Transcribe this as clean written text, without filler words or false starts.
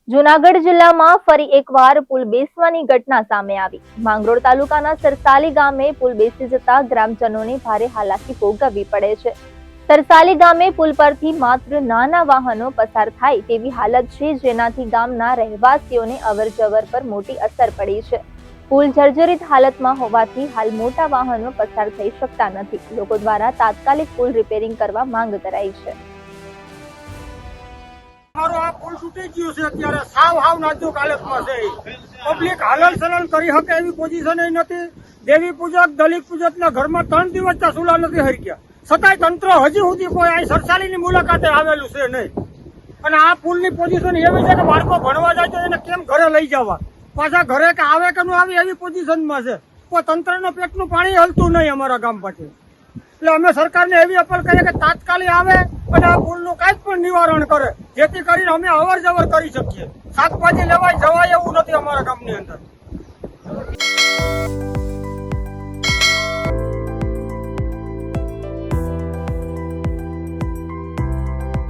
જૂનાગઢ જિલ્લામાં ફરી એકવાર પુલ બેસવાની ઘટના સામે આવી। માંગરોળ તાલુકાના સરસાલી ગામે પુલ બેસી જતા ગ્રામજનોને ભારે હાલાકી ભોગવવી પડે છે। સરસાલી ગામે પુલ પરથી માત્ર નાના વાહનો પસાર થાય તેવી હાલત છે, જેનાથી ગામના રહેવાસીઓને અવરજવર પર મોટી અસર પડી છે। પુલ જર્જરિત હાલતમાં હોવાથી હાલ મોટા વાહનો પસાર થઈ શકતા નથી। લોકો દ્વારા તાત્કાલિક પુલ રિપેરિંગ કરવા માંગ કરાઈ છે। મારો આ પુલ તૂટી ગયો છે, અત્યારે સાવ નાજુક હાલતમાં છે। પબ્લિક હાલન ચલન કરી શકે એવી પોઝિશન નથી। દેવી પૂજક દલિત પૂજક ના ઘરમાં 3 દિવસના ચૂલા નથી હરક્યા, છતાંય તંત્ર હજી સુધી કોઈ અહીં સરસાલીની મુલાકાતે આવેલું છે નહીં। અને આ પુલની પોઝિશન એવી છે કે બાળકો ભણવા જાય તો એને કેમ ઘરે લઈ જવા, પાછા ઘરે કે આવે કે ન આવે એવી પોઝિશનમાં છે। કોઈ તંત્રનો પેટનું પાણી હલતું નહીં અમારા ગામ પછી। એટલે અમે સરકારને એવી અપીલ કરીએ કે તાત્કાલિક આવે અને આ પુલનું કંઈક પણ નિવારણ કરે, જેથી કરીને અમે અવર જવર કરી શકીએ। શાકભાજી લેવાય જવાય એવું નથી અમારા ગામની અંદર।